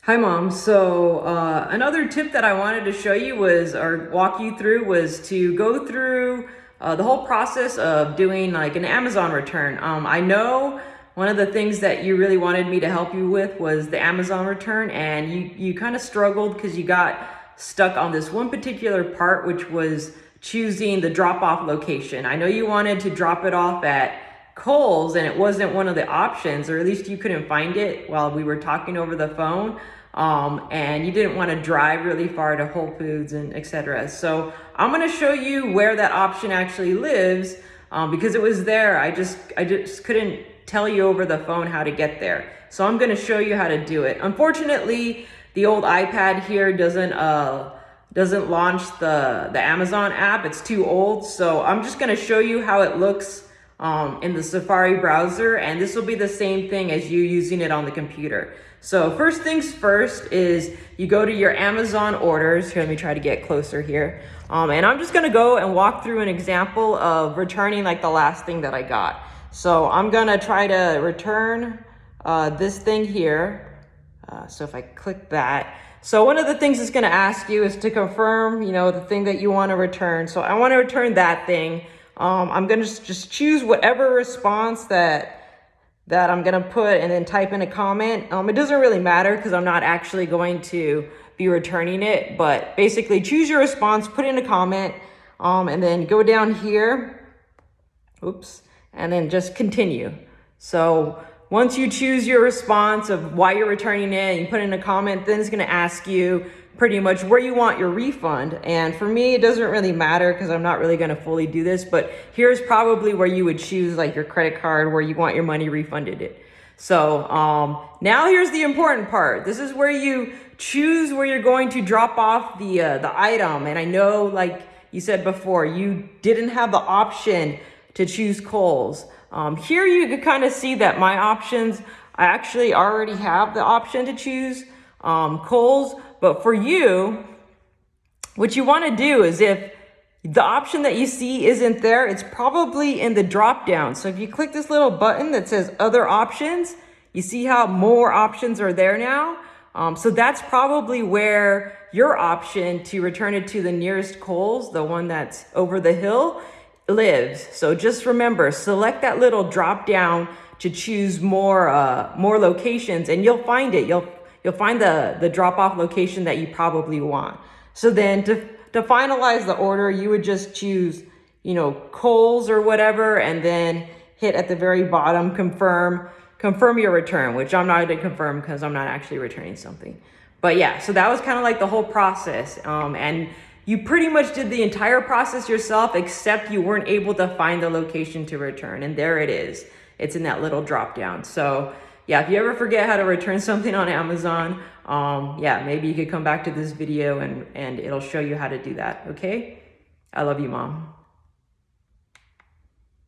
Hi Mom. So another tip that I wanted to show you was, or walk you through, was to go through the whole process of doing like an Amazon return. I know one of the things that you really wanted me to help you with was the Amazon return, and you kind of struggled because you got stuck on this one particular part, which was choosing the drop-off location. I know you wanted to drop it off at Kohl's and it wasn't one of the options, or at least you couldn't find it while we were talking over the phone. And you didn't want to drive really far to Whole Foods and etc. So I'm going to show you where that option actually lives, because it was there. I just couldn't tell you over the phone how to get there. So I'm going to show you how to do it. Unfortunately, the old iPad here doesn't launch the Amazon app. It's too old. So I'm just going to show you how it looks in the Safari browser, and this will be the same thing as you using it on the computer. So first things first is you go to your Amazon orders. Here, let me try to get closer here. And I'm just gonna go and walk through an example of returning like the last thing that I got. So I'm gonna try to return this thing here. So if I click that, so one of the things it's gonna ask you is to confirm, the thing that you wanna return. So I wanna return that thing. I'm gonna just choose whatever response that I'm gonna put and then type in a comment. It doesn't really matter because I'm not actually going to be returning it, but basically choose your response, put in a comment, and then go down here, oops, and then just continue. So once you choose your response of why you're returning it and you put in a comment, then it's gonna ask you pretty much where you want your refund. And for me, it doesn't really matter because I'm not really going to fully do this, but here's probably where you would choose like your credit card where you want your money refunded it. So now here's the important part. This is where you choose where you're going to drop off the item. And I know, like you said before, you didn't have the option to choose Kohl's. Here you can kind of see that my options, I actually already have the option to choose Kohl's. But for you, what you want to do is, if the option that you see isn't there, it's probably in the drop down. So if you click this little button that says other options, you see how more options are there now. So that's probably where your option to return it to the nearest Kohl's, the one that's over the hill, lives. So just remember, select that little drop down to choose more locations, and you'll find it. You'll find the drop-off location that you probably want. So then to finalize the order, you would just choose, Kohl's or whatever, and then hit at the very bottom, confirm your return, which I'm not going to confirm because I'm not actually returning something. But yeah, so that was kind of like the whole process. And you pretty much did the entire process yourself, except you weren't able to find the location to return. And there it is. It's in that little drop-down. So yeah, if you ever forget how to return something on Amazon, yeah, maybe you could come back to this video and it'll show you how to do that, okay? I love you, Mom.